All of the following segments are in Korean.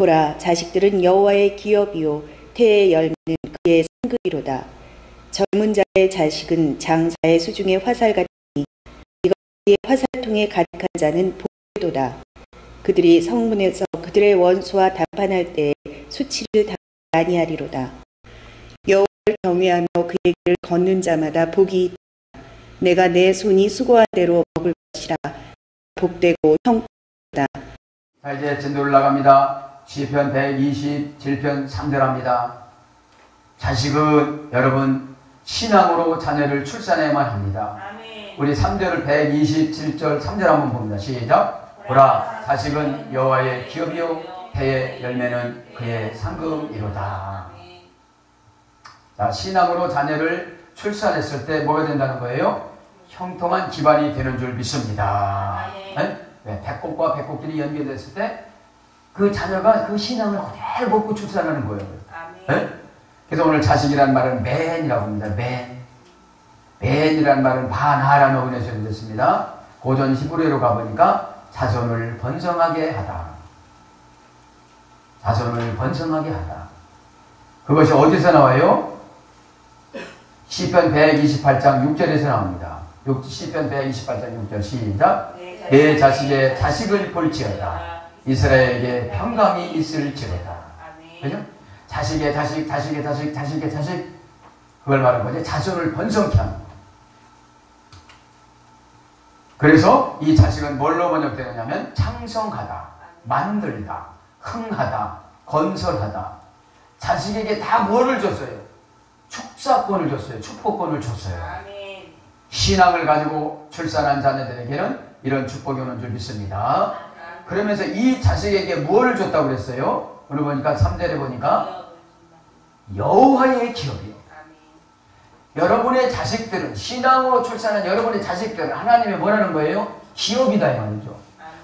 보라, 자식들은 여호와의 기업이요 태의 열매는 그의 상급이로다. 젊은 자의 자식은 장사의 수중의 화살 같으니 이것이 화살통에 가득한 자는 복되도다. 그들이 성문에서 그들의 원수와 담판할 때에 수치를 당하지 아니하리로다. 여호와를 경외하며 그의 길을 걷는 자마다 복이 있다. 내가 내 손이 수고한 대로 먹을 것이라. 복되고 형통하다. 자, 이제 진도를 나갑니다. 시편 127편 3절합니다. 자식은 여러분 신앙으로 자녀를 출산해야만 합니다. 아멘. 우리 3절을 127절 3절 한번 봅니다. 시작. 보라, 자식은 여호와의 기업이요 태의 열매는 그의 상급이로다. 자, 신앙으로 자녀를 출산했을 때 뭐가 된다는 거예요? 형통한 기반이 되는 줄 믿습니다. 네? 배꼽과 배꼽끼리 연결됐을 때 그 자녀가 그 신앙을 그대로 먹고 출산하는 거예요. 네? 그래서 오늘 자식이라는 말은 맨이라고 합니다. 맨이라는 말은 반하라는 어근에서 됐습니다. 고전 히브리어로 가보니까 자손을 번성하게 하다. 자손을 번성하게 하다. 그것이 어디서 나와요? 시편 128장 6절에서 나옵니다. 시편 128장 6절 시작. 내 자식의 자식을 볼지어다. 이스라엘에게 평강이 있을지어다. 그죠? 자식의 자식, 자식의 자식, 자식의 자식. 그걸 말하는 거지. 자손을 번성케 하는 거. 그래서 이 자식은 뭘로 번역되느냐면 창성하다, 만들다, 흥하다, 건설하다. 자식에게 다 뭐를 줬어요? 축사권을 줬어요. 축복권을 줬어요. 신앙을 가지고 출산한 자녀들에게는 이런 축복이 오는 줄 믿습니다. 그러면서 이 자식에게 뭘 줬다고 그랬어요? 오늘 보니까 3절에 보니까 여호와의 기업이요. 여러분의 자식들은, 신앙으로 출산한 여러분의 자식들은 하나님의 뭐라는 거예요? 기업이다 이 말이죠.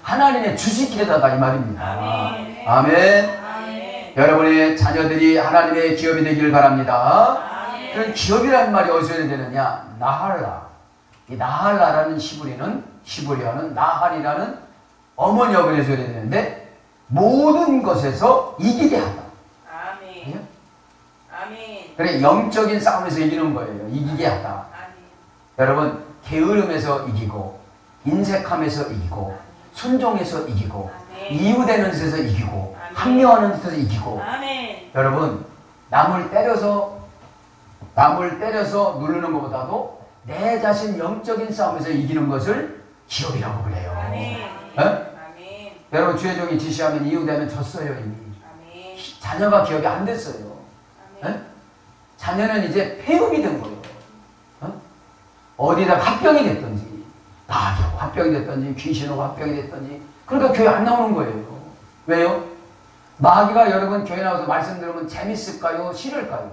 하나님의 주식이다 이 말입니다. 아멘. 여러분의 자녀들이 하나님의 기업이 되기를 바랍니다. 그런 기업이라는 말이 어디서 되느냐? 나할라. 이 나할라라는 히브리어는 나할이라는 어머니 어근에서 되는데 모든 것에서 이기게 하다. 아멘. 아멘. 그래, 영적인 싸움에서 이기는 거예요. 이기게 하다. 아멘. 여러분, 게으름에서 이기고, 인색함에서 이기고, 순종에서 이기고, 아멘. 이유되는 데서 이기고, 아멘. 합리화하는 데서 이기고. 아멘. 여러분, 남을 때려서 누르는 것보다도 내 자신 영적인 싸움에서 이기는 것을 기업이라고 그래요. 아멘. 여러분, 주의 종이 지시하면 이유되면 졌어요 이미. 아멘. 자녀가 기업이 안 됐어요. 자녀는 이제 폐업이 된 거예요. 어디다 합병이 됐든지, 나하고 합병이 됐든지, 귀신하고 합병이 됐든지, 그러니까 교회 안 나오는 거예요. 왜요? 마귀가 여러분 교회 나와서 말씀 들으면 재밌을까요? 싫을까요?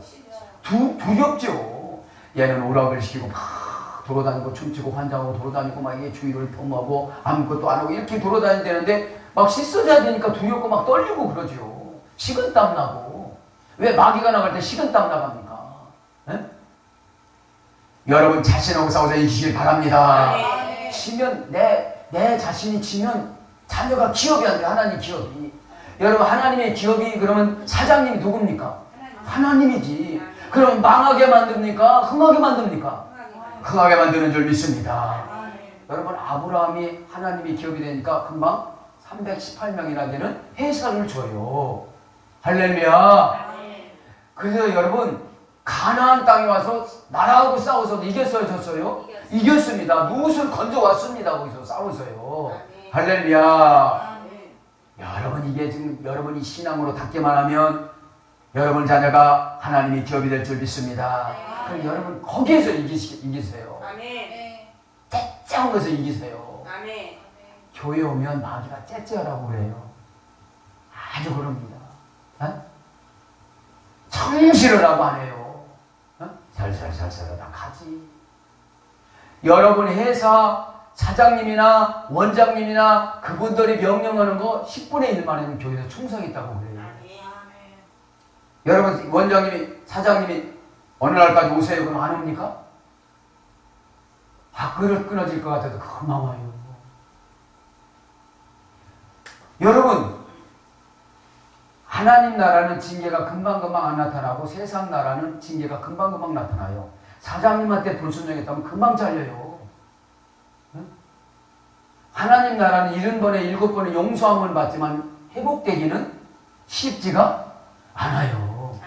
두렵죠. 얘는 오락을 시키고 막 돌아다니고 춤추고 환장하고 돌아다니고 막 이게 주의를 폄하고 아무것도 안 하고 이렇게 돌아다니는데 막 씻어져야 되니까 두렵고 막 떨리고 그러죠. 식은땀 나고. 왜 마귀가 나갈 때 식은땀 나갑니까? 에? 여러분 자신하고 싸우자 이기길 바랍니다. 치면 내 자신이 치면 자녀가 기업이 안 돼. 하나님 기업이. 여러분 하나님의 기업이 그러면 사장님이 누굽니까? 하나님이지. 그럼 망하게 만듭니까? 흥하게 만듭니까? 흥하게 만드는 줄 믿습니다. 여러분 아브라함이 하나님의 기업이 되니까 금방 318명이나 되는 회사를 줘요. 할렐루야. 그래서 여러분 가나안 땅에 와서 나라하고 싸워서 이겼어요, 졌어요? 이겼습니다. 룻을 건져왔습니다. 거기서 싸워서요. 할렐루야. 여러분 이게 지금 여러분이 신앙으로 닿기만 하면 여러분 자녀가 하나님의 기업이 될 줄 믿습니다. 그럼 여러분 거기에서 이기세요. 째째한 것에서 이기세요. 교회 오면 마귀가 째째하라고 그래요. 아주 그럽니다. 청실을 하고 안 해요. 살살살살 하다 가지. 여러분 회사 사장님이나 원장님이나 그분들이 명령하는 거 10분의 1만 하면 교회에서 충성했다고 그래요. 여러분 원장님이 사장님이 어느 날까지 오세요 그럼 안 옵니까? 그릇 끊어질 것 같아도 금방 와요. 여러분 하나님 나라는 징계가 금방금방 안 나타나고 세상 나라는 징계가 금방금방 나타나요. 사장님한테 불순종했다면 금방 잘려요. 응? 하나님 나라는 70번에 7번의 용서함을 받지만 회복되기는 쉽지가 않아요.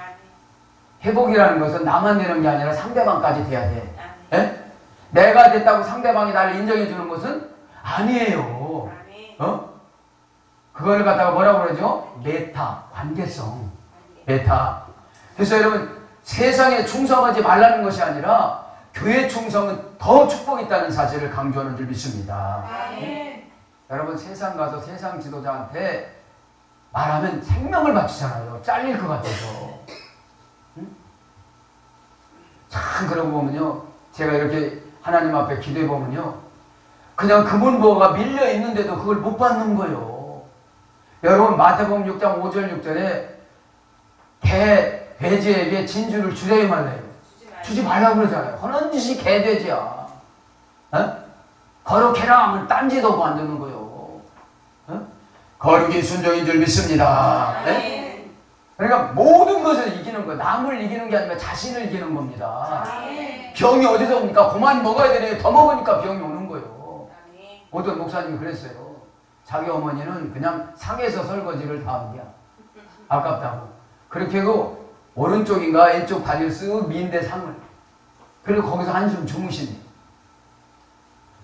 회복이라는 것은 나만 되는 게 아니라 상대방까지 돼야 돼. 예? 내가 됐다고 상대방이 나를 인정해 주는 것은 아니에요. 그걸 갖다가 뭐라고 그러죠? 메타, 관계성. 메타. 그래서 여러분, 세상에 충성하지 말라는 것이 아니라 교회 충성은 더 축복이 있다는 사실을 강조하는 줄 믿습니다. 여러분, 세상 가서 세상 지도자한테 말하면 생명을 바치잖아요. 잘릴 것 같아서. 응? 참, 그러고 보면요. 제가 이렇게 하나님 앞에 기도해 보면요. 그냥 그분 보호가 밀려 있는데도 그걸 못 받는 거예요. 여러분, 마태복음 6장 5절 6절에 개돼지에게 진주를 주려고 말래요. 주지 말라고 그러잖아요. 하는 짓이 개돼지야. 어? 거룩해라 하면 딴지도 안 듣는 거예요. 어? 거룩이 순종인 줄 믿습니다. 네? 그러니까 모든 것을 이기는 거예요. 남을 이기는 게 아니라 자신을 이기는 겁니다. 병이 어디서 옵니까? 그만 먹어야 되네. 더 먹으니까 병이 오는 거예요. 어떤 목사님이 그랬어요. 자기 어머니는 그냥 상에서 설거지를 다 한 거야. 아깝다고. 그렇게 하고 오른쪽인가 왼쪽 바지를 쓱 민대 상을. 그리고 거기서 한숨 주무시네.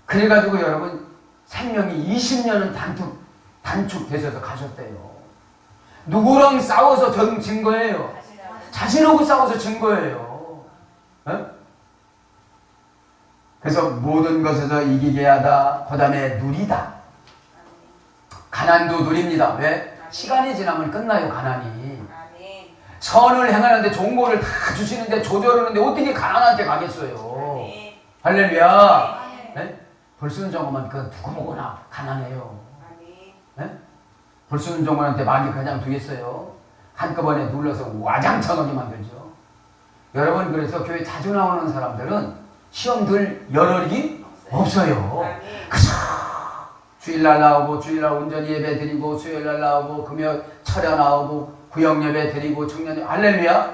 그래가지고 여러분 생명이 20년은 단축되셔서 가셨대요. 누구랑 싸워서 진 거예요? 자신하고 싸워서 진 거예요. 어? 그래서 모든 것에서 이기게 하다. 그 다음에 누리다. 가난도 누립니다. 왜? 시간이 지나면 끝나요. 가난이. 선을 행하는데 좋은 거를 다 주시는데 조절하는데 어떻게 가난한테 가겠어요. 할렐루야. 네? 불순종하면 그 두고 보거나 가난해요. 네? 불순종한테 많이 그냥 두겠어요. 한꺼번에 눌러서 와장창하게 만들죠. 여러분, 그래서 교회 자주 나오는 사람들은 시험 들 여력이 없어요. 그저 주일날 나오고 주일날 온전히 예배 드리고 수요일날 나오고 금요 철야 나오고 구역 예배 드리고 청년 예배. 할렐루야.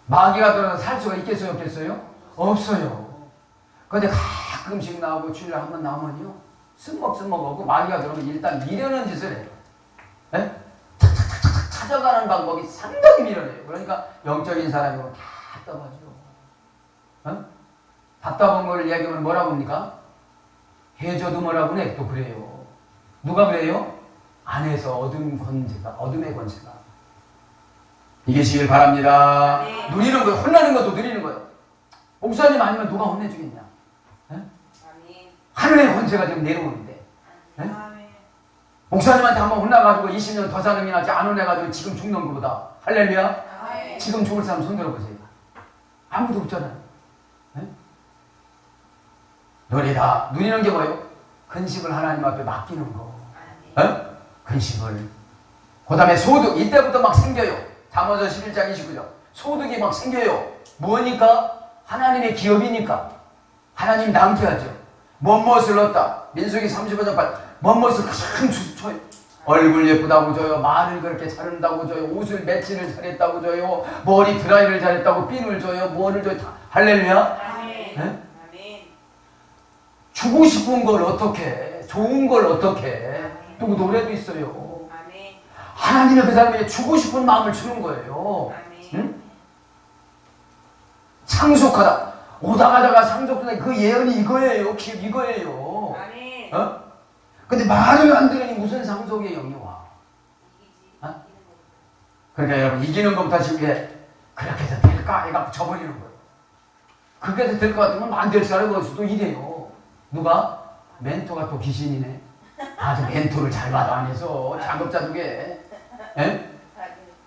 마귀가 들어서 살 수가 있겠어요 없겠어요? 없어요. 그런데 가끔씩 나오고 주일날 한번 나오면요 쓴먹하고 마귀가 들어오면 일단 미련한 짓을 해요. 네? 착착착착 찾아가는 방법이 상당히 미련해요. 그러니까 영적인 사람이고 답답하죠. 어? 답답한 걸 얘기하면 뭐라고 합니까? 해줘도 뭐라고 해? 또 그래요. 누가 그래요? 안에서 어둠의 권세가. 이기시길 바랍니다. 네. 누리는 거예요. 혼나는 것도 누리는 거예요. 목사님 아니면 누가 혼내주겠냐? 네? 하늘의 권세가 지금 내려오는데. 네? 목사님한테 한번 혼나가지고 20년 더 사는 게 낫지 안 혼내가지고 지금 죽는 것보다. 할렐루야? 지금 죽을 사람 손 들어보세요. 아무도 없잖아요. 네? 누리는 게 뭐예요? 근심을 하나님 앞에 맡기는 거. 어? 근심을. 그 다음에 소득. 이때부터 막 생겨요. 잠언서 11장 29절. 소득이 막 생겨요. 뭐니까? 하나님의 기업이니까. 하나님 남게 하죠. 멋을 얻다. 민수기 35장 8. 멋을 큰 줘요. 얼굴 예쁘다고 줘요. 말을 그렇게 잘한다고 줘요. 옷을 매치를 잘했다고 줘요. 머리 드라이를 잘했다고 핀을 줘요. 뭐를 줘요. 할렐루야. 네? 주고 싶은 걸 어떻게 해? 좋은 걸 어떻게 해? 또 노래도 있어요. 하나님의 그 사람에게 주고 싶은 마음을 주는 거예요. 응? 상속하다. 오다 가다가 상속하다. 그 예언이 이거예요. 이거예요. 어? 근데 말을 안 들으니 무슨 상속의 영이 와? 어? 그러니까 여러분 이기는 것부터 쉽게 그렇게 해서 될까? 해갖고 져버리는 거예요. 그렇게 해서 될 것 같으면 안 될 사람이 어디서도 이래요. 누가? 멘토가 또 귀신이네. 아주 멘토를 잘 받아 안 해서 작업자 중에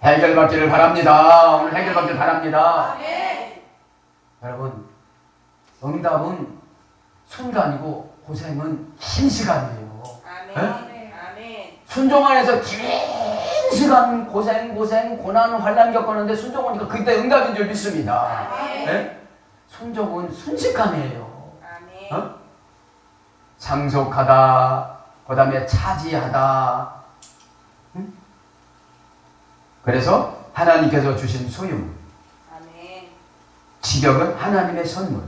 해결받기를 바랍니다. 오늘 해결받기를 바랍니다. 여러분 응답은 순간이고 고생은 긴 시간이에요. 순종 안에서 긴 시간 고생 고난 환난 겪었는데 순종하니까 그때 응답인 줄 믿습니다. 순종은 순식간이에요. 어? 상속하다, 그 다음에 차지하다, 응? 그래서 하나님께서 주신 소유물. 직역은 하나님의 선물.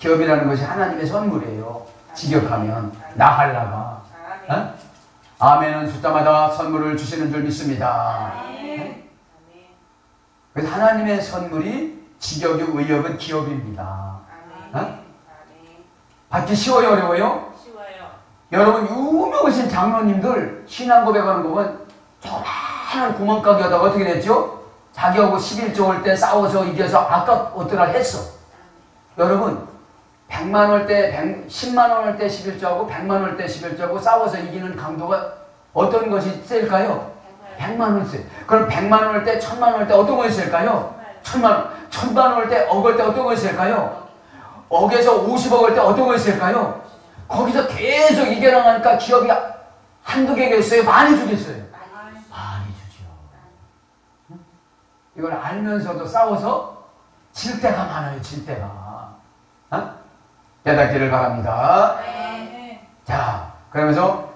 기업이라는 것이 하나님의 선물이에요. 직역하면 나할라가. 어? 아멘은 숫자마다 선물을 주시는 줄 믿습니다. 그래서 하나님의 선물이 직역이 의역은 기업입니다. 어? 받기 쉬워요, 어려워요? 쉬워요. 여러분 유명하신 장로님들 신앙 고백하는 거 보면 조그마한 구멍가게 하다가 어떻게 됐죠? 자기하고 11조 올 때 싸워서 이겨서 아까 어떠라 했어. 여러분 100만 올 때 10만 원 올 때 11조하고 100만 올 때 11조하고 싸워서 이기는 강도가 어떤 것이 셀까요? 100만 원 셀. 그럼 100만 원 올 때 1000만 원 올 때 어떤 것이 셀까요? 1000만 원. 1000만 원 올 때 억 올 때 어떤 것이 셀까요? 억에서 50억 올 때 어떤 것이 셀까요? 거기서 계속 이겨나가니까 기업이 한두 개겠어요? 많이 주겠어요? 많이 주죠. 이걸 알면서도 싸워서 질 때가 많아요. 질 때가. 어? 깨닫기를 바랍니다. 자, 그러면서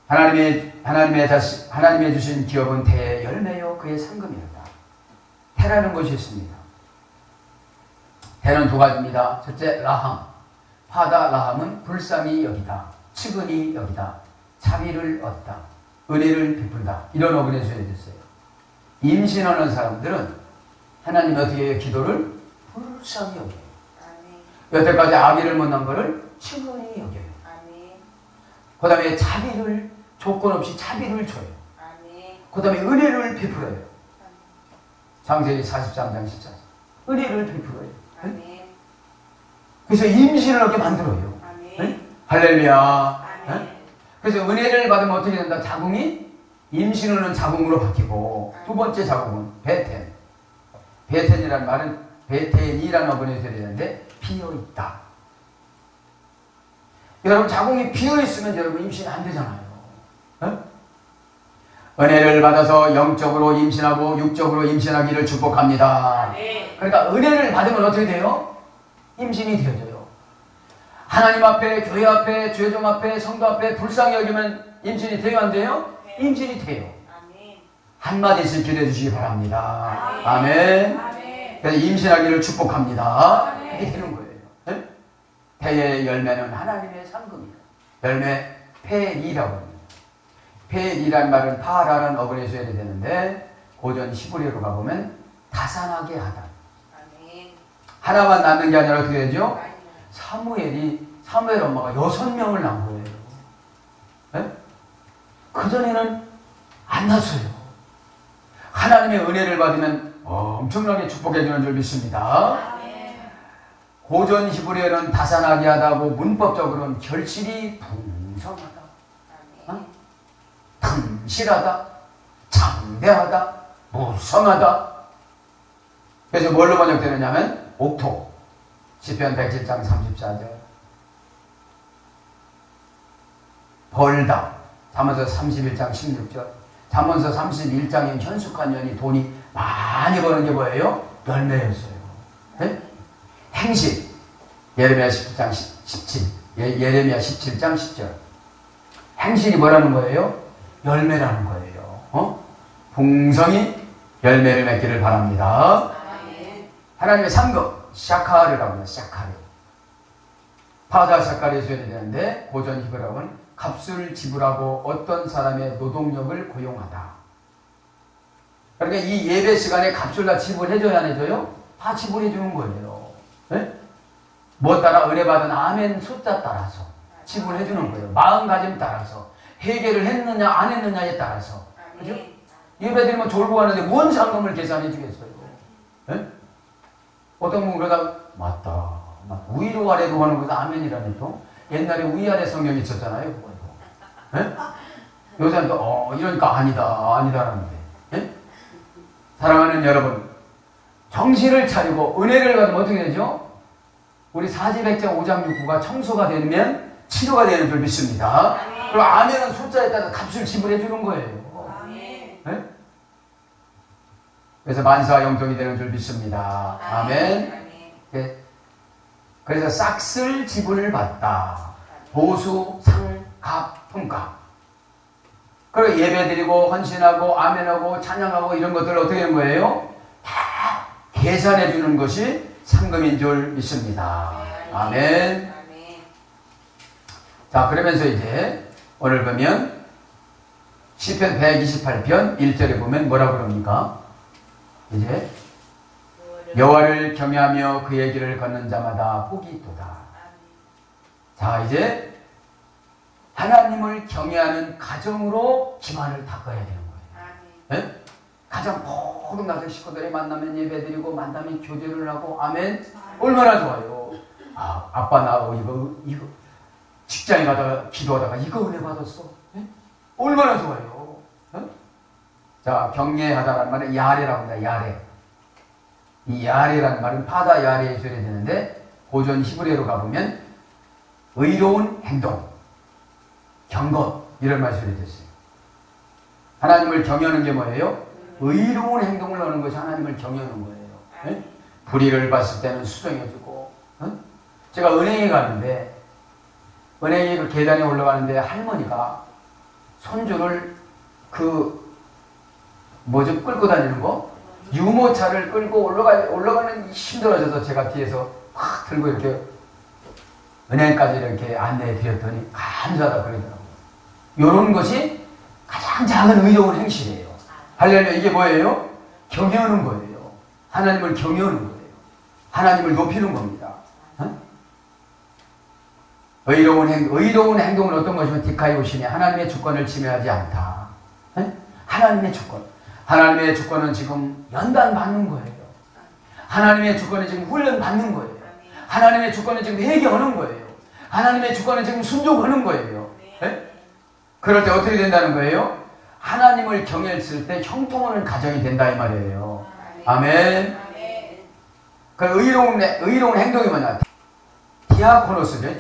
하나님의 주신 기업은 태의 열매요 그의 상금이었다. 태라는 것이 있습니다. 태는 두 가지입니다. 첫째 라함. 파다 라함은 불쌍히 여기다, 측은히 여기다, 자비를 얻다, 은혜를 베푼다. 이런 어근에 소개됐어요. 임신하는 사람들은 하나님이 어떻게 해요? 기도를 불쌍히 여겨요. 여태까지 아기를 못 낳은 거를 측은히 여겨요. 그 다음에 자비를 조건 없이 자비를 줘요. 그 다음에 은혜를 베풀어요. 창세기 43장 14절 은혜를 베풀어요. 네? 그래서 임신을 하게 만들어요. 네? 할렐루야. 네? 그래서 은혜를 받으면 어떻게 된다? 자궁이 임신하는 자궁으로 바뀌고 두 번째 자궁은 베텐. 베텐이라는 말은 베텐이라는 어근에서 되는데 비어있다. 여러분 자궁이 비어있으면 여러분 임신 안 되잖아요. 네? 은혜를 받아서 영적으로 임신하고 육적으로 임신하기를 축복합니다. 그러니까 은혜를 받으면 어떻게 돼요? 임신이 되어져요. 하나님 앞에, 교회 앞에, 죄종 앞에, 성도 앞에 불쌍히 여기면 임신이 돼요, 안 돼요? 임신이 돼요. 한마디씩 기도해 주시기 바랍니다. 아멘. 그래서 임신하기를 축복합니다. 이렇게 되는 거예요. 네? 태의 열매는 하나님의 상급이에요. 열매 폐리라고 합니다. 폐리란 말은 파라는 어근에서 해야 되는데 고전 히브리어로 가보면 다산하게 하다. 하나만 낳는 게 아니라 어떻게 되죠? 사무엘 엄마가 6명을 낳은 거예요. 네? 그전에는 안 낳았어요. 하나님의 은혜를 받으면 엄청나게 축복해 주는 줄 믿습니다. 고전 히브리어는 다산하게 하다고 문법적으로는 결실이 풍성하다. 튼실하다, 장대하다, 무성하다. 그래서 뭘로 번역되느냐면 옥토, 시편 107장 34절, 벌다, 잠언서 31장 16절, 잠언서 31장에 현숙한 년이 돈이 많이 버는 게 뭐예요? 열매였어요. 네? 행실, 예레미야 17장 17, 예레미야 17장 10절. 행실이 뭐라는 거예요? 열매라는 거예요. 풍성히 열매를 맺기를 바랍니다. 하나님의 상급, 샤카르라고 해요. 샤카르. 파다 샤카르에 소연이 되는데 고전 히브리어는 값을 지불하고 어떤 사람의 노동력을 고용하다. 그러니까 이 예배 시간에 값을 다 지불해줘야 안 해줘요? 다 지불해주는 거예요. 네? 뭐 따라 은혜받은 아멘 숫자 따라서 지불해주는 거예요. 마음가짐 따라서 회개를 했느냐 안 했느냐에 따라서. 그죠? 예배드리면 졸고 가는데 뭔 상금을 계산해 주겠어요? 네? 어떤 분 그러다 맞다. 위로 아래로 하는 것도 아멘이라는 또 옛날에 위아래 성경이 있었잖아요. 네? 요새는 또 이러니까 아니다라는데. 네? 사랑하는 여러분, 정신을 차리고 은혜를 받으면 어떻게 되죠? 우리 사지백장 5장 6구가 청소가 되면 치료가 되는 줄 믿습니다. 그리고 아멘은 숫자에 따라서 값을 지불해 주는 거예요. 네? 그래서 만사 영통이 되는 줄 믿습니다. 아멘. 네. 그래서 싹쓸 지불을 받다. 보수, 상, 갑, 품값. 그리고 예배드리고 헌신하고 아멘하고 찬양하고 이런 것들을 어떻게 하는 거예요? 다 계산해 주는 것이 상금인 줄 믿습니다. 아멘. 자, 그러면서 이제 오늘 보면 시편 128편 1절에 보면 뭐라고 그럽니까? 이제 여호와를 경외하며 그의 길을 걷는 자마다 복이 있도다. 자, 이제 하나님을 경외하는 가정으로 기반을 닦아야 되는 거예요. 네? 가정 모든 가정 식구들이 만나면 예배드리고 만나면 교제를 하고 아멘. 얼마나 좋아요. 아, 아빠 나 이거 직장에 가다가 기도하다가 이거 은혜 받았어. 네? 얼마나 좋아요. 네? 자, 경외하다라는 말은 야레라고 합니다. 야레. 이 야레라는 말은 파다 야레에 소리 되는데 고전 히브리어로 가보면 의로운 행동, 경건 이런 말이 소리 됐어요. 하나님을 경외하는 게 뭐예요? 의로운 행동을 하는 것이 하나님을 경외하는 거예요. 네? 불의를 봤을 때는 수정해주고. 제가 은행에 가는데 은행에 그 계단에 올라가는데 할머니가 손주를 끌고 다니는 거? 유모차를 끌고 올라가는 힘들어져서 제가 뒤에서 확 들고 이렇게 은행까지 이렇게 안내해 드렸더니 감사하다 그러더라고요. 이런 것이 가장 작은 의로운 행실이에요. 할렐루야. 이게 뭐예요? 경외하는 거예요. 하나님을 경외하는 거예요. 하나님을 높이는 겁니다. 의로운 행동은 어떤 것이면 디카이오시니 하나님의 주권을 침해하지 않다. 하나님의 주권. 하나님의 주권은 지금 연단 받는 거예요. 하나님의 주권은 지금 훈련 받는 거예요. 하나님의 주권은 지금 회개하는 거예요. 하나님의 주권은 지금 순종하는 거예요. 네? 그럴 때 어떻게 된다는 거예요? 하나님을 경외했을 때 형통하는 가정이 된다 이 말이에요. 아멘. 그 의로운 행동이 뭐냐? 디아코노스죠.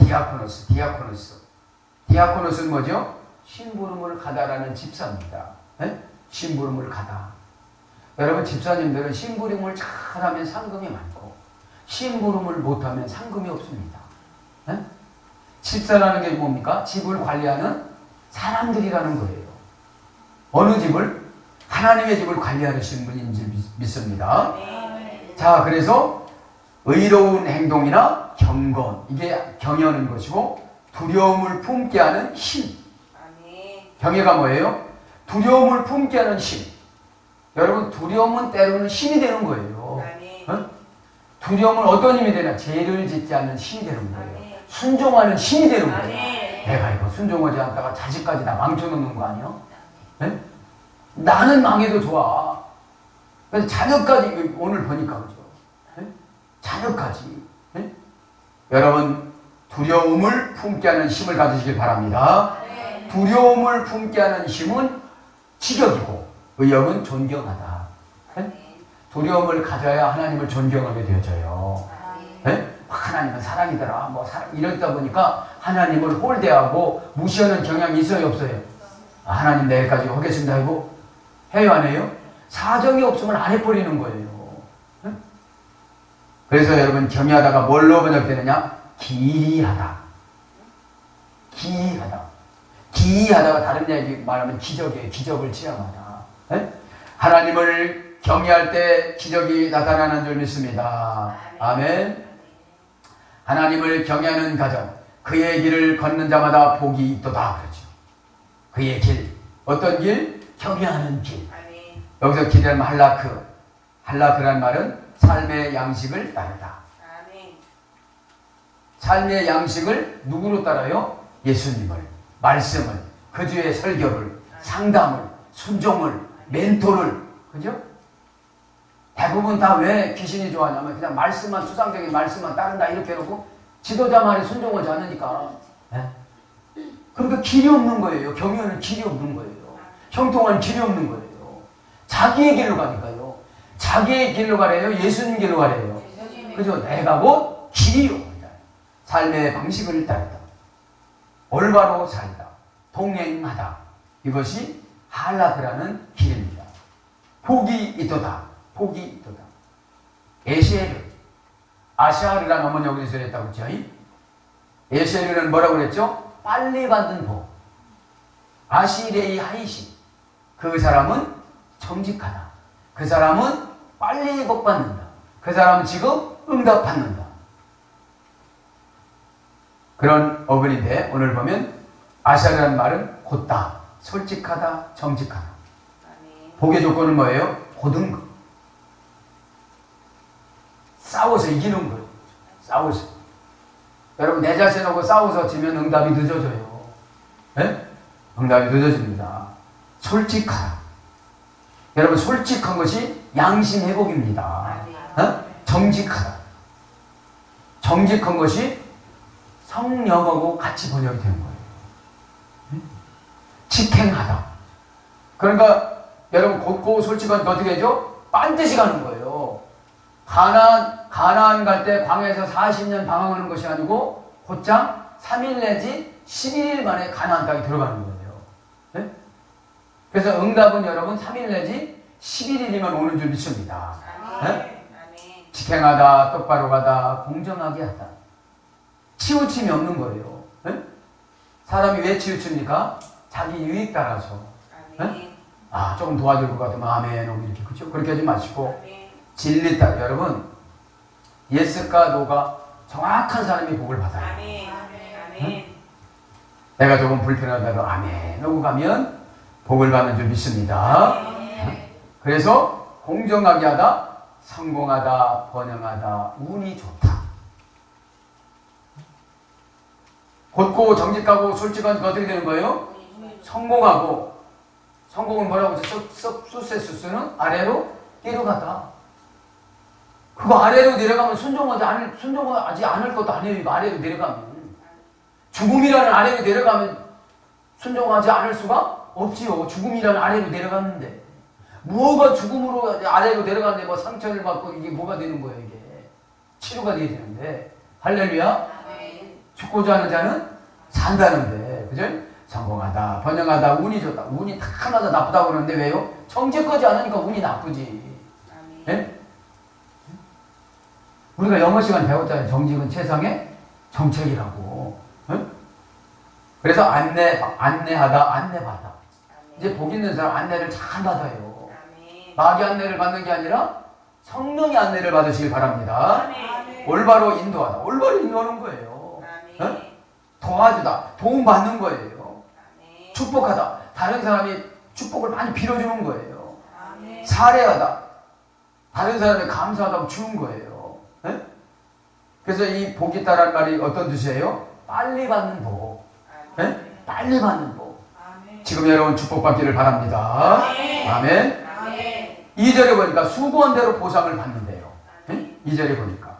디아코노스는 뭐죠? 심부름을 가다라는 집사입니다. 네? 심부름을 가다. 여러분 집사님들은 심부름을 잘하면 상금이 많고 심부름을 못하면 상금이 없습니다. 네? 집사라는 게 뭡니까? 집을 관리하는 사람들이라는 거예요. 어느 집을? 하나님의 집을 관리하시는 분인지 믿습니다. 자, 그래서 의로운 행동이나 경건, 이게 경외하는 것이고 두려움을 품게 하는 힘. 경외가 뭐예요? 두려움을 품게 하는 힘. 여러분 두려움은 때로는 힘이 되는 거예요. 두려움은 어떤 힘이 되나? 죄를 짓지 않는 힘이 되는 거예요. 순종하는 힘이 되는 거예요. 내가 이거 순종하지 않다가 자식까지 다 망쳐놓는 거 아니야? 네? 나는 망해도 좋아. 그래서 자녀까지 오늘 보니까 그죠? 네? 자녀까지. 네? 여러분 두려움을 품게 하는 힘을 가지시길 바랍니다. 두려움을 품게 하는 힘은 직역이고 의역은 존경하다. 네? 두려움을 가져야 하나님을 존경하게 되어져요. 네? 하나님은 사랑이더라. 이러다 보니까 하나님을 홀대하고 무시하는 경향이 있어요, 없어요? 하나님 내일까지 하겠습니다 하고 해요, 안 해요? 사정이 없으면 안 해버리는 거예요. 네? 그래서 여러분 경외하다가 뭘로 번역되느냐? 기이하다. 기이하다가 다른 얘기 말하면 기적이에요. 기적을 체험하다. 네? 하나님을 경외할 때 기적이 나타나는 줄 믿습니다. 아멘. 하나님을 경외하는 가정, 그의 길을 걷는 자마다 복이 있도다. 그렇죠. 그의 길. 어떤 길? 경외하는 길. 아멘. 여기서 길이라면 할라크. 할라크란 말은 삶의 양식을 따르다. 아멘. 삶의 양식을 누구로 따라요? 예수님을, 말씀을, 그 주의 설교를, 상담을, 순종을, 멘토를. 그죠? 대부분 다 왜 귀신이 좋아하냐면 그냥 말씀만, 수상적인 말씀만 따른다 이렇게 해놓고 지도자 말에 순종하지 않으니까. 네? 그러니까 길이 없는 거예요. 경외는 길이 없는 거예요. 형통한 길이 없는 거예요. 자기의 길로 가니까요. 자기의 길로 가래요? 예수님 길로 가래요? 그죠? 내가 곧 길이요. 삶의 방식을 따르다. 올바로 살다. 동행하다. 이것이 할라크라는 길입니다. 복이 있도다. 복이 있도다. 에시에르. 아샤르라는 어머니 여기서 했다고 그랬죠? 에시에르는 뭐라고 그랬죠? 빨리 받는 복. 아시레이 하이시. 그 사람은 정직하다. 그 사람은 빨리 복받는다. 그 사람은 지금 응답받는다. 그런 어근인데 오늘 보면 아샤라는 말은 곧다, 솔직하다, 정직하다. 복의 조건은 뭐예요? 고든 것. 싸워서 이기는 거예요. 싸워서. 여러분 내 자신하고 싸워서 지면 응답이 늦어져요. 네? 응답이 늦어집니다. 솔직하다. 여러분 솔직한 것이 양심 회복입니다. 어? 정직하다. 정직한 것이 성령하고 같이 번역이 되는 거예요. 직행하다. 그러니까 여러분 곧고 솔직한 게 어떻게 되죠? 반드시 가는 거예요. 가나안 갈 때 광야에서 40년 방황하는 것이 아니고 곧장 3일 내지 11일 만에 가나안 땅에 들어가는 거예요. 네? 그래서 응답은 여러분 3일 내지 11일이면 오는 줄 믿습니다. 네? 직행하다, 똑바로 가다, 공정하게 하다. 치우침이 없는 거예요. 네? 사람이 왜 치우칩니까? 자기 유익 따라서. 네? 아, 조금 도와줄 것 같으면 아멘, 이렇게. 그렇죠? 그렇게 하지 마시고. 진리 따라. 여러분, 예스과 노가 정확한 사람이 복을 받아요. 응? 내가 조금 불편하다고 아멘 하고 가면 복을 받는 줄 믿습니다. 그래서 공정하게 하다, 성공하다, 번영하다, 운이 좋다. 곧고 정직하고 솔직한 게 어떻게 되는 거예요? 성공하고. 성공은 뭐라고 했죠? 수세수스는 아래로 내려가다. 그거 아래로 내려가면 순종하지 않을 것도 아니에요. 이거 아래로 내려가면. 죽음이라는 아래로 내려가면 순종하지 않을 수가 없지요. 죽음이라는 아래로 내려갔는데. 뭐가 죽음으로 아래로 내려갔는데 뭐 상처를 받고 이게 뭐가 되는 거예요, 이게. 치료가 돼야 되는데. 할렐루야. 죽고자 하는 자는 산다는데. 그죠? 성공하다, 번영하다, 운이 좋다. 운이 다 하나도 나쁘다고 그러는데 왜요? 정직하지 않으니까 운이 나쁘지. 네? 우리가 영어 시간 배웠잖아요. 정직은 최상의 정책이라고. 네? 그래서 안내하다, 안내받아. 이제 복 있는 사람 안내를 잘 받아요. 마귀 안내를 받는 게 아니라 성령의 안내를 받으시길 바랍니다. 올바로 인도하다. 올바로 인도하는 거예요. 네? 도와주다. 도움받는 거예요. 축복하다. 다른 사람이 축복을 많이 빌어주는 거예요. 사례하다. 다른 사람이 감사하다고 주는 거예요. 네? 그래서 이 복이 있다라는 말이 어떤 뜻이에요? 빨리 받는 복. 네? 빨리 받는 복. 지금 여러분 축복받기를 바랍니다. 아멘. 2절에 보니까 수고한 대로 보상을 받는데요. 네? 2절에 보니까.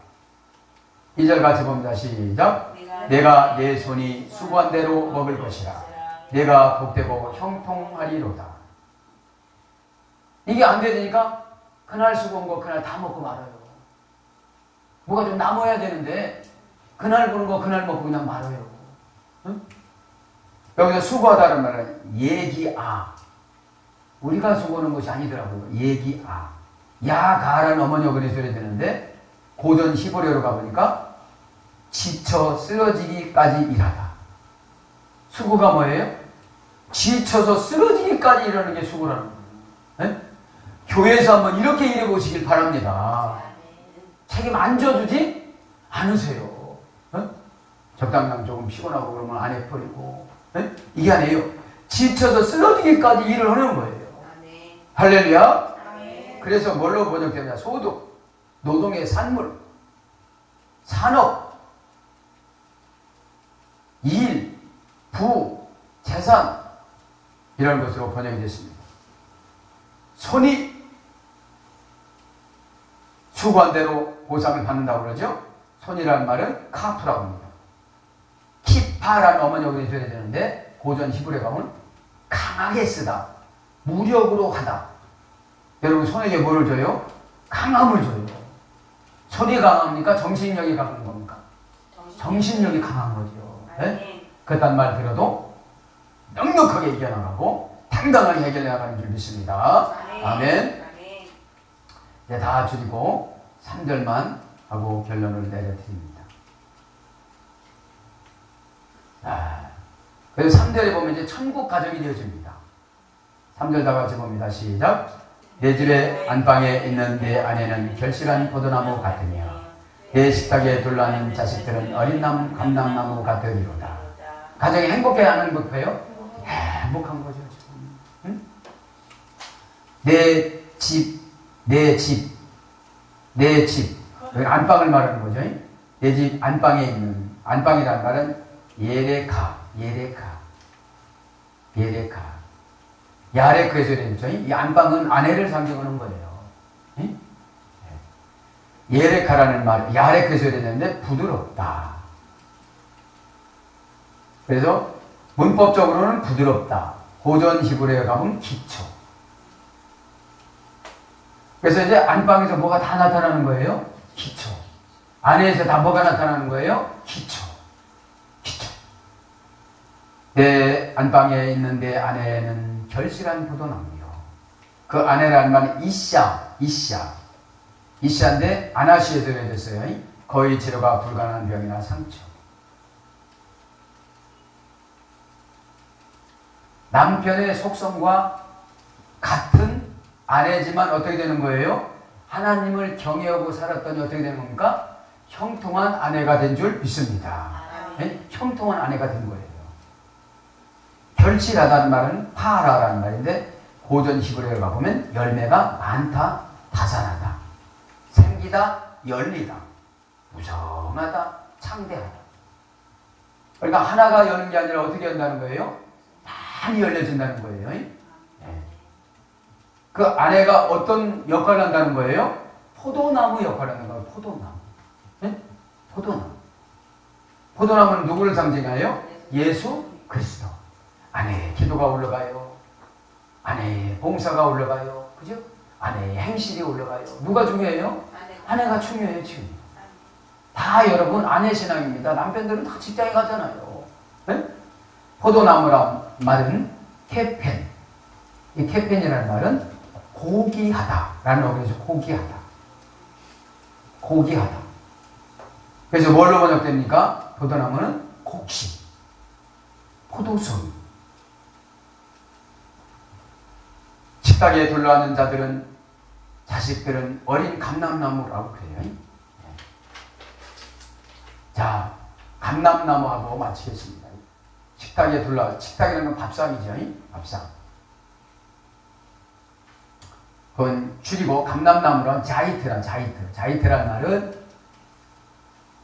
2절 같이 봅니다. 시작. 내가 내 손이 수고한 대로 먹을 것이라. 내가 복되고 형통하리로다. 이게 안 되니까 그날 수고한 거 그날 다 먹고 말아요. 뭐가 좀 남아야 되는데 그날 보는 거 그날 먹고 그냥 말아요. 응? 여기서 수고하다는 말은 얘기아. 우리가 수고하는 것이 아니더라고요. 얘기아. 야가라는 어머니 어근이 소리 되는데 고전 히브리어로 가보니까 지쳐 쓰러지기까지 일하다. 수고가 뭐예요? 지쳐서 쓰러지기까지 일하는 게 수고라는 거예요. 네? 교회에서 한번 이렇게 일해보시길 바랍니다. 책임 안 져주지 않으세요. 네? 적당량 조금 피곤하고 그러면 안 해버리고. 네? 이게 아니에요. 지쳐서 쓰러지기까지 일을 하는 거예요. 할렐루야. 그래서 뭘로 번역되냐? 소득, 노동의 산물, 산업, 일, 부, 재산 이런 것으로 번역이 됐습니다. 손이 수고한 대로 보상을 받는다고 그러죠. 손이라는 말은 카프라고 합니다. 키파라는 어머니 어근이 있어야 되는데 고전 히브리에 가면 강하게 쓰다, 무력으로 하다. 여러분 손에게 뭐를 줘요? 강함을 줘요. 손이 강합니까? 정신력이 강한 겁니까? 정신력이 강한 거죠. 네? 그딴 말 들어도 넉넉하게 이겨나가고 당당하게 해결해 나가는 줄 믿습니다. 아멘. 이제 다 줄이고 3절만 하고 결론을 내려드립니다. 그래서 3절에 보면 이제 천국 가정이 되어집니다. 3절 다 같이 봅니다. 시작. 내 집에 안방에 있는 내 아내는 결실한 포도나무 같으며 내 식탁에 둘러앉은 자식들은 어린 나무 감람나무 같으리로다. 가정이 행복해야 안 행복해요? 행복한 거죠. 응? 내 집, 여기 안방을 말하는 거죠. 내 집 안방에 있는, 안방이라는 말은 예레카. 야레크에서 되죠. 이 안방은 아내를 상징하는 거예요. 예레카라는 말, 야레크에서 되는데 부드럽다. 그래서 문법적으로는 부드럽다. 고전 히브리어에 가면 기초. 그래서 이제 안방에서 뭐가 다 나타나는 거예요? 기초. 안에서 다 뭐가 나타나는 거예요? 기초. 내 안방에 있는 내 아내는 결실한 포도나무요. 그 아내라는 말은 이샤인데 아나시에서 해졌어요. 거의 치료가 불가능한 병이나 상처. 남편의 속성과 같은 아내지만 어떻게 되는 거예요? 하나님을 경외하고 살았더니 어떻게 되는 겁니까? 형통한 아내가 된 줄 믿습니다. 형통한 아내가 된 거예요. 결실하다는 말은 파라라는 말인데 고전 히브리어를 가보면 열매가 많다, 다산하다, 생기다, 열리다, 무성하다, 창대하다. 그러니까 하나가 여는 게 아니라 어떻게 한다는 거예요? 많이 열려진다는 거예요. 그 아내가 어떤 역할을 한다는 거예요? 포도나무 역할을 하는 거예요. 포도나무는 누구를 상징해요? 예수 그리스도. 아내의 기도가 올라가요. 아내의 봉사가 올라가요. 그죠? 아내의 행실이 올라가요. 누가 중요해요? 아내가 중요해요. 지금 다 여러분 아내 신앙입니다. 남편들은 다 직장에 가잖아요. 포도나무란 말은 케펜. 이 케펜이라는 말은 고귀하다라는 어휘에서 고귀하다. 그래서 뭘로 번역됩니까? 포도나무는 곡식, 포도송. 식탁에 둘러앉은 자식들은 어린 감람나무라고 그래요. 자, 감람나무하고 마치겠습니다. 식탁이라는 건 밥상이죠. 밥상. 그건 줄이고 감람나무란 자이트란 말은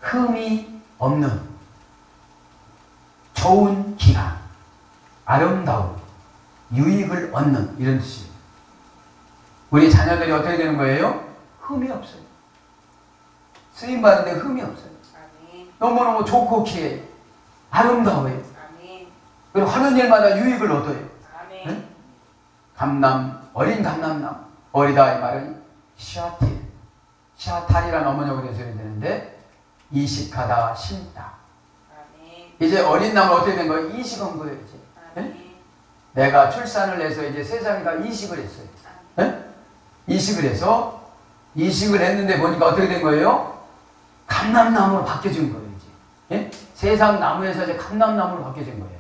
흠이 없는 좋은 기간, 아름다운 유익을 얻는 이런 뜻이에요. 우리 자녀들이 어떻게 되는 거예요? 흠이 없어요. 쓰임받는데 흠이 없어요. 너무너무 좋고 귀해요. 아름다워요. 그리고 하는 일마다 유익을 얻어요. 네? 어린 감람나무. 어리다 이 말은 샤탈이라는 어머니하고 대해서 되는데 이식하다, 심다. 이제 어린 나무는 어떻게 된 거예요? 이식한 거예요. 이제. 네? 내가 출산을 해서 이제 세상에 다 이식을 했어요. 네? 이식을 했는데 보니까 어떻게 된 거예요? 감람나무로 바뀌어진 거예요. 이제. 네? 세상 나무에서 이제 감람나무로 바뀌어진 거예요.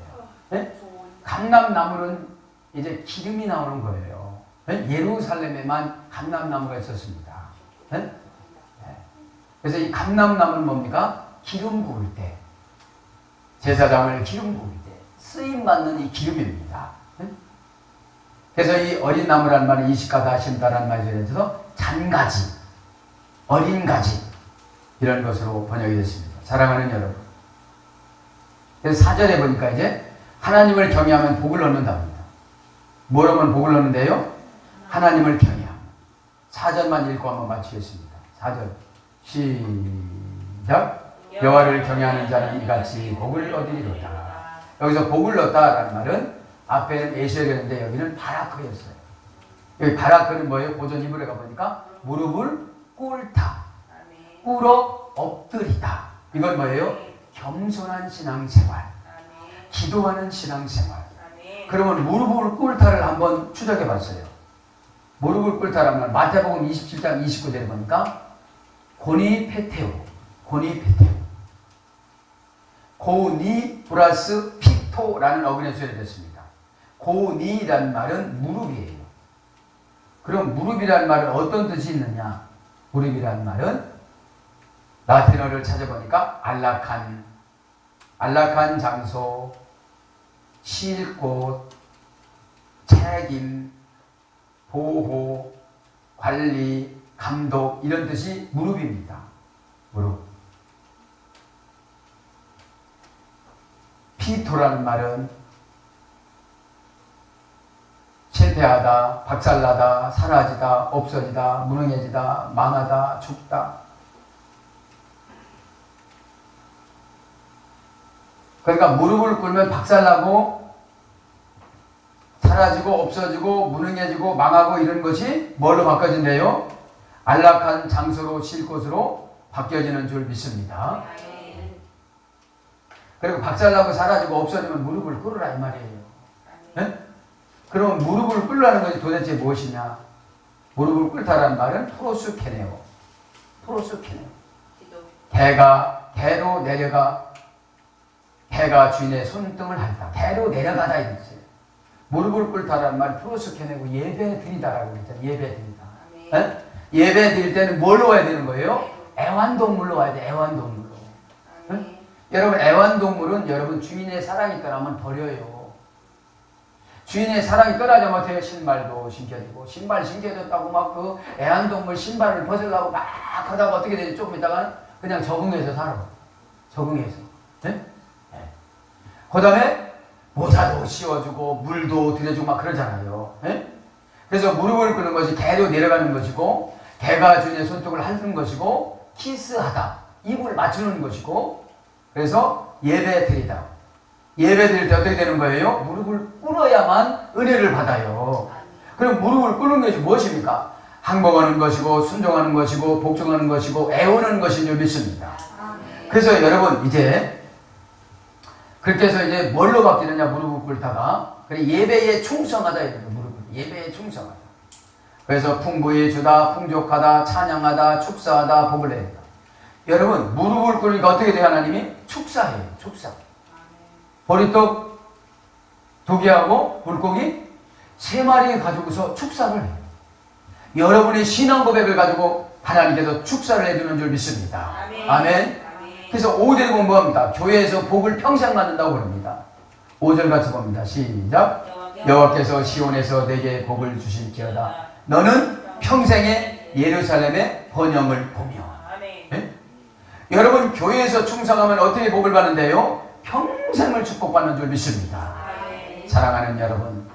네? 감람나무는 이제 기름이 나오는 거예요. 네? 예루살렘에만 감람나무가 있었습니다. 네? 네. 그래서 이 감람나무는 뭡니까? 기름 부을 때, 제사장을 기름 부을 때 쓰임받는 이 기름입니다. 네? 그래서 이 어린 나무라는 말은 이식하다, 심다라는 말에 대해서 잔가지, 어린 가지 이런 것으로 번역이 됐습니다. 사랑하는 여러분. 그래서 4절에 보니까 이제 하나님을 경외하면 복을 얻는답니다. 뭐로 하면 복을 얻는데요? 하나님을 경외하면. 4절만 읽고 한번 마치겠습니다. 4절 시작. 여호와를 경외하는 자는 이같이 복을 얻으리로다. 여기서 복을 얻다라는 말은 앞에는 예수였는데 여기는 바라크였어요. 여기 바라크는 뭐예요? 고전 히브리어 가보니까 무릎을 꿇다, 꿇어 엎드리다. 이건 뭐예요? 겸손한 신앙생활, 기도하는 신앙생활. 그러면 무릎을 꿇다를 한번 추적해 봤어요. 무릎을 꿇다라면 마태복음 27장 29절에 보니까 고니 페테오 고니 플러스 픽 피토라는 어근에서 유래됐습니다. 고니라는 말은 무릎이에요. 그럼 무릎이라는 말은 어떤 뜻이 있느냐? 무릎이라는 말은 라틴어를 찾아보니까 안락한 장소, 쉴 곳, 책임, 보호, 관리, 감독 이런 뜻이 무릎입니다. 무릎. 피토라는 말은 실패하다, 박살나다, 사라지다, 없어지다, 무능해지다, 망하다, 죽다. 그러니까 무릎을 꿇으면 박살나고 사라지고 없어지고 무능해지고 망하고 이런 것이 뭘로 바꿔진대요? 안락한 장소로 쉴 곳으로 바뀌어지는 줄 믿습니다. 그리고 박살나고 사라지고 없어지면 무릎을 꿇으라 이 말이에요. 네? 그럼 무릎을 꿇으라는 것이 도대체 무엇이냐? 무릎을 꿇다라는 말은 프로스케네오. 프로스케네오. 대로 내려가 대가 주인의 손등을 한다. 대로 내려가다 이랬어요. 무릎을 꿇다라는 말 프로스케네오 예배 드리다라고 그랬잖아요. 예배 드리다. 네? 예배 드릴 때는 뭘로 와야 되는 거예요? 애완동물로 와야 돼. 애완동물로. 네? 여러분 애완동물은 여러분 주인의 사랑이 떠나면 버려요. 주인의 사랑이 떠나지 못해 신발도 신겨지고 신발 신겨졌다고 막 그 애완동물 신발을 벗으려고 막 하다가 어떻게 되지? 조금 있다가 그냥 적응해서 살아. 적응해서. 네? 네. 그 다음에 모자도 씌워주고 물도 들여주고 막 그러잖아요. 네? 그래서 무릎을 꿇는 것이 개로 내려가는 것이고 개가 주인의 손톱을 핥는 것이고 키스하다. 입을 맞추는 것이고 그래서 예배 드리다. 예배 드릴 때 어떻게 되는 거예요? 무릎을 꿇어야만 은혜를 받아요. 그럼 무릎을 꿇는 것이 무엇입니까? 항복하는 것이고 순종하는 것이고 복종하는 것이고 애우는 것인 줄 믿습니다. 그래서 여러분 이제 그렇게 해서 이제 뭘로 바뀌느냐 무릎을 꿇다가 그래 예배에 충성하다 이거예요. 무릎을 예배에 충성하다. 그래서 풍부히 주다, 풍족하다, 찬양하다, 축사하다, 복을 내린다. 여러분 무릎을 꿇으니까 어떻게 돼요? 하나님이 축사해요. 축사. 보리떡 2개하고 물고기 3마리 가지고서 축사를 해요. 여러분의 신앙 고백을 가지고 하나님께서 축사를 해주는 줄 믿습니다. 아멘. 아멘. 그래서 5절 공부합니다. 교회에서 복을 평생 받는다고 그럽니다. 5절 같이 봅니다. 시작. 여호와께서 시온에서 내게 복을 주실지어다. 너는 평생에 예루살렘의 번영을 보며. 네? 여러분 교회에서 충성하면 어떻게 복을 받는데요? 평생을 축복받는 줄 믿습니다. 사랑하는 여러분,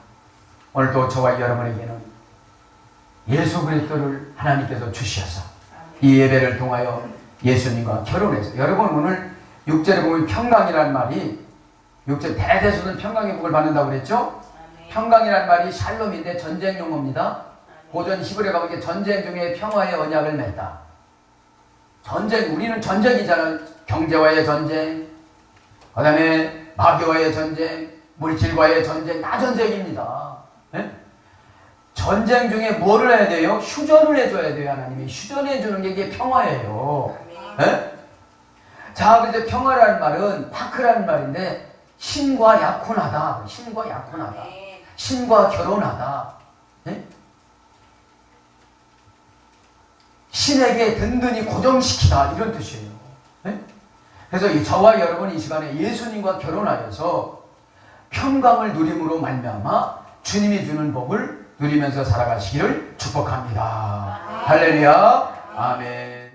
오늘도 저와 여러분에게는 예수 그리스도를 하나님께서 주셔서 이 예배를 통하여 예수님과 결혼해서 여러분 오늘 6절에 보면 평강이라는 말이 6절 대대수는 평강의 복을 받는다고 그랬죠? 평강이라는 말이 샬롬인데 전쟁 용어입니다. 고전 히브리에 가보면 전쟁 중에 평화의 언약을 맺다. 전쟁, 우리는 전쟁이잖아요. 경제와의 전쟁, 그 다음에 마귀와의 전쟁, 물질과의 전쟁, 다 전쟁입니다. 네? 전쟁 중에 뭐를 해야 돼요? 휴전을 해줘야 돼요. 하나님이 휴전해주는 게 이게 평화예요. 네? 자, 그래서 평화라는 말은 파크라는 말인데 신과 약혼하다. 신과 약혼하다. 신과 결혼하다. 네? 신에게 든든히 고정시키다. 이런 뜻이에요. 네? 그래서 저와 여러분 이 시간에 예수님과 결혼하여서 평강을 누림으로 말미암아 주님이 주는 복을 누리면서 살아가시기를 축복합니다. 할렐루야. 아멘.